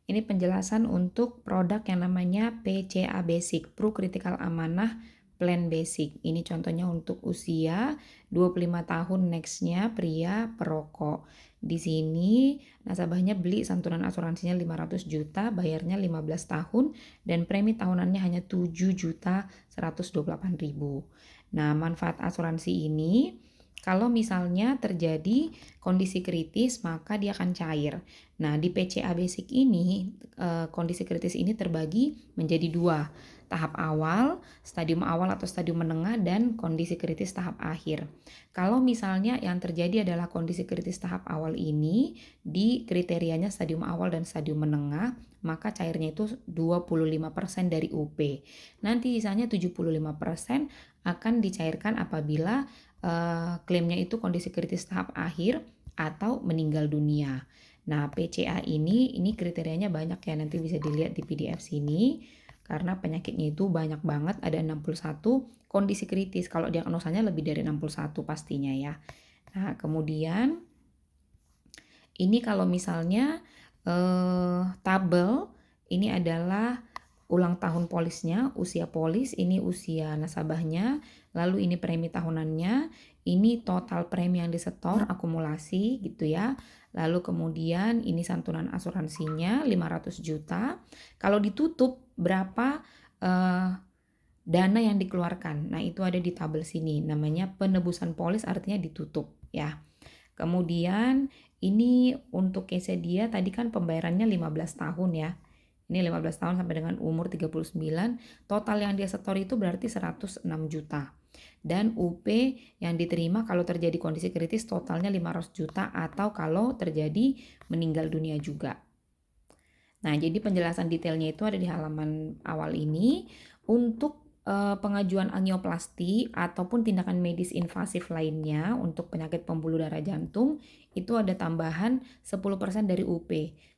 Ini penjelasan untuk produk yang namanya PCA Basic, Pro Critical Amanah Plan Basic. Ini contohnya untuk usia 25 tahun nextnya pria perokok. Di sini nasabahnya beli santunan asuransinya 500 juta, bayarnya 15 tahun, dan premi tahunannya hanya 7.128.000. Nah, manfaat asuransi ini kalau misalnya terjadi kondisi kritis maka dia akan cair. Nah, di PCA Basic ini kondisi kritis ini terbagi menjadi dua, tahap awal, stadium awal atau stadium menengah, dan kondisi kritis tahap akhir. Kalau misalnya yang terjadi adalah kondisi kritis tahap awal ini, di kriterianya stadium awal dan stadium menengah, maka cairnya itu 25% dari UP. Nanti sisanya 75% akan dicairkan apabila klaimnya itu kondisi kritis tahap akhir atau meninggal dunia. Nah, PCA ini kriterianya banyak ya, nanti bisa dilihat di PDF sini. Karena penyakitnya itu banyak banget, ada 61 kondisi kritis. Kalau diagnosanya lebih dari 61 pastinya ya. Nah, kemudian ini kalau misalnya tabel, ini adalah ulang tahun polisnya, usia polis, ini usia nasabahnya, lalu ini premi tahunannya, ini total premi yang disetor, akumulasi gitu ya. Lalu kemudian ini santunan asuransinya 500 juta. Kalau ditutup berapa dana yang dikeluarkan. Nah, itu ada di tabel sini, namanya penebusan polis, artinya ditutup ya. Kemudian ini untuk case dia tadi kan pembayarannya 15 tahun ya. Ini 15 tahun sampai dengan umur 39, total yang dia setor itu berarti 106 juta. Dan UP yang diterima kalau terjadi kondisi kritis totalnya 500 juta atau kalau terjadi meninggal dunia juga. Nah, jadi penjelasan detailnya itu ada di halaman awal ini. Untuk pengajuan angioplasti ataupun tindakan medis invasif lainnya untuk penyakit pembuluh darah jantung itu ada tambahan 10% dari UP.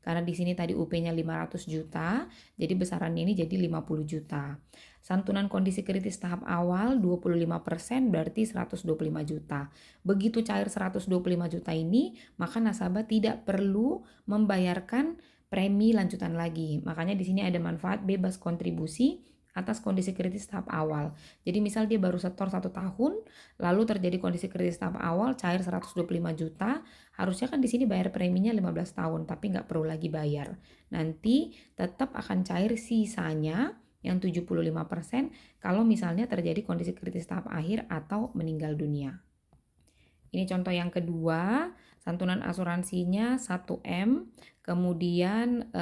Karena di sini tadi UP-nya 500 juta, jadi besarannya ini jadi 50 juta. Santunan kondisi kritis tahap awal 25% berarti 125 juta. Begitu cair 125 juta ini, maka nasabah tidak perlu membayarkan premi lanjutan lagi. Makanya di sini ada manfaat bebas kontribusi atas kondisi kritis tahap awal. Jadi misal dia baru setor 1 tahun, lalu terjadi kondisi kritis tahap awal, cair 125 juta, harusnya kan di sini bayar preminya 15 tahun, tapi nggak perlu lagi bayar. Nanti tetap akan cair sisanya yang 75% kalau misalnya terjadi kondisi kritis tahap akhir atau meninggal dunia. Ini contoh yang kedua, santunan asuransinya 1M, kemudian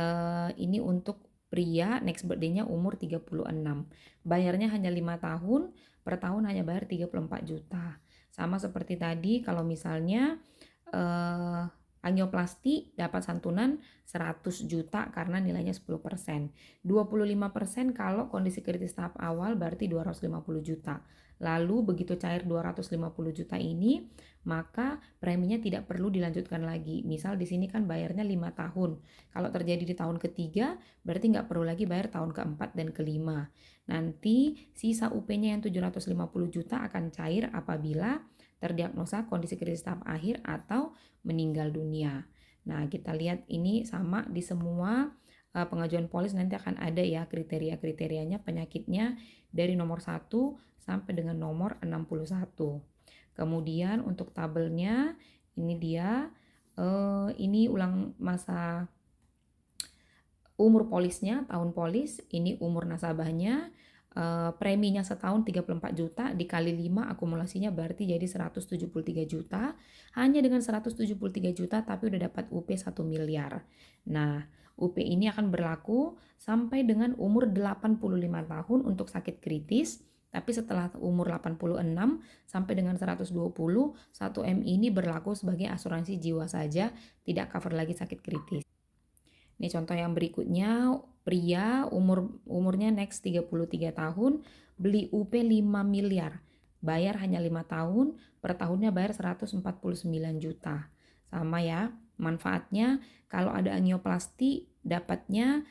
ini untuk pria next birthday-nya umur 36. Bayarnya hanya 5 tahun, per tahun hanya bayar 34 juta. Sama seperti tadi kalau misalnya angioplasti dapat santunan 100 juta karena nilainya 10%. 25% kalau kondisi kritis tahap awal berarti 250 juta. Lalu begitu cair 250 juta ini, maka preminya tidak perlu dilanjutkan lagi. Misal di sini kan bayarnya 5 tahun. Kalau terjadi di tahun ketiga, berarti nggak perlu lagi bayar tahun keempat dan kelima. Nanti sisa UP-nya yang 750 juta akan cair apabila terdiagnosa kondisi kritis tahap akhir atau meninggal dunia. Nah, kita lihat ini sama di semua pengajuan polis nanti akan ada ya kriteria-kriterianya penyakitnya dari nomor 1 sampai dengan nomor 61. Kemudian untuk tabelnya ini dia ini ulang masa umur polisnya, tahun polis, ini umur nasabahnya, preminya setahun 34 juta dikali 5 akumulasinya berarti jadi 173 juta. Hanya dengan 173 juta tapi udah dapat UP 1 miliar. Nah, UP ini akan berlaku sampai dengan umur 85 tahun untuk sakit kritis. Tapi setelah umur 86 sampai dengan 120, 1M ini berlaku sebagai asuransi jiwa saja, tidak cover lagi sakit kritis. Ini contoh yang berikutnya, pria umurnya next 33 tahun, beli UP 5 miliar. Bayar hanya 5 tahun, per tahunnya bayar 149 juta. Sama ya. Manfaatnya kalau ada angioplasti dapatnya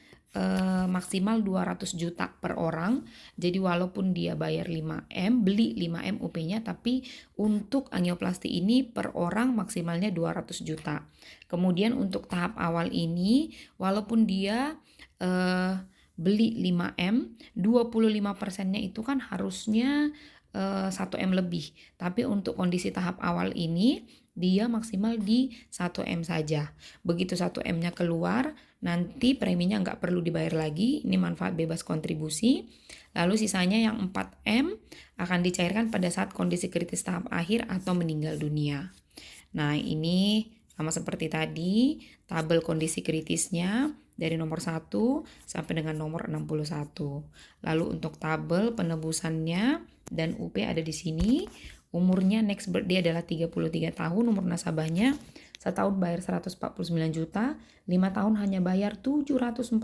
maksimal 200 juta per orang. Jadi walaupun dia bayar 5M, beli 5M UP-nya, tapi untuk angioplasti ini per orang maksimalnya 200 juta. Kemudian untuk tahap awal ini walaupun dia beli 5M, 25%-nya itu kan harusnya 1M lebih. Tapi untuk kondisi tahap awal ini dia maksimal di 1M saja. Begitu 1M-nya keluar, nanti preminya nggak perlu dibayar lagi. Ini manfaat bebas kontribusi. Lalu sisanya yang 4M akan dicairkan pada saat kondisi kritis tahap akhir atau meninggal dunia. Nah, ini sama seperti tadi, tabel kondisi kritisnya dari nomor 1 sampai dengan nomor 61. Lalu untuk tabel penebusannya dan UP ada di sini. Umurnya next birthday adalah 33 tahun, umur nasabahnya setahun bayar 149 juta, 5 tahun hanya bayar 749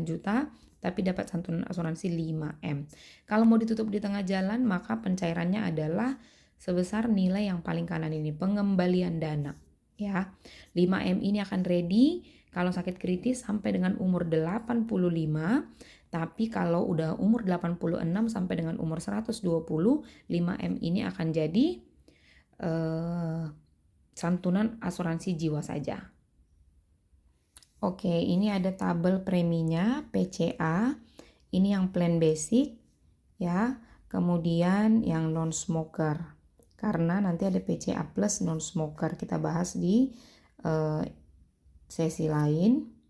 juta, tapi dapat santunan asuransi 5M. Kalau mau ditutup di tengah jalan, maka pencairannya adalah sebesar nilai yang paling kanan ini, pengembalian dana. Ya, 5M ini akan ready kalau sakit kritis sampai dengan umur 85, tapi kalau udah umur 86 sampai dengan umur 120, 5M ini akan jadi santunan asuransi jiwa saja. Oke, ini ada tabel preminya PCA. Ini yang plan basic ya. Kemudian yang non smoker. Karena nanti ada PCA plus non smoker. Kita bahas di sesi lain.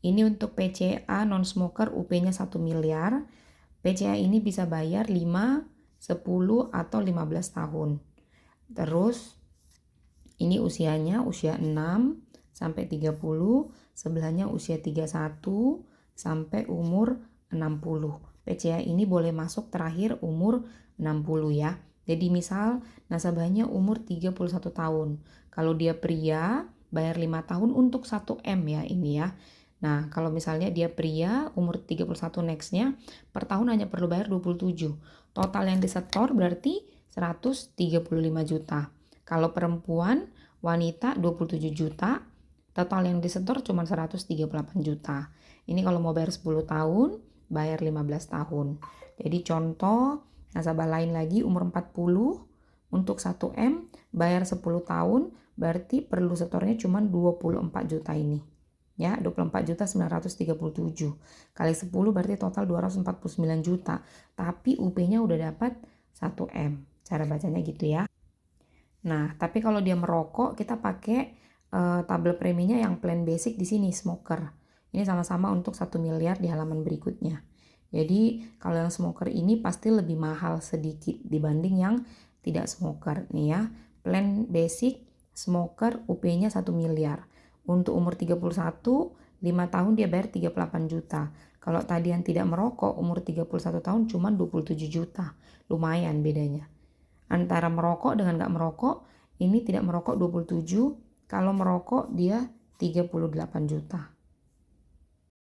Ini untuk PCA non smoker UP-nya 1 miliar. PCA ini bisa bayar 5, 10 atau 15 tahun. Terus ini usianya usia 6 sampai 30, sebelahnya usia 31 sampai umur 60. PCA ini boleh masuk terakhir umur 60 ya. Jadi misal nasabahnya umur 31 tahun. Kalau dia pria bayar 5 tahun untuk 1M ya ini ya. Nah, kalau misalnya dia pria umur 31 nextnya per tahun hanya perlu bayar 27. Total yang disetor berarti 135 juta. Kalau perempuan, wanita 27 juta. Total yang disetor cuma 138 juta. Ini kalau mau bayar 10 tahun, bayar 15 tahun. Jadi contoh nasabah lain lagi umur 40 untuk 1M bayar 10 tahun berarti perlu setornya cuma 24 juta ini. Ya, 24.937 kali 10 berarti total 249 juta. Tapi UP-nya udah dapat 1M. Cara bacanya gitu ya. Nah, tapi kalau dia merokok kita pakai tabel preminya yang plan basic di sini smoker. Ini sama-sama untuk 1 miliar di halaman berikutnya. Jadi, kalau yang smoker ini pasti lebih mahal sedikit dibanding yang tidak smoker nih ya. Plan basic smoker UP-nya 1 miliar. Untuk umur 31, 5 tahun dia bayar 38 juta. Kalau tadi yang tidak merokok, umur 31 tahun cuma 27 juta. Lumayan bedanya. Antara merokok dengan gak merokok, ini tidak merokok 27, kalau merokok dia 38 juta.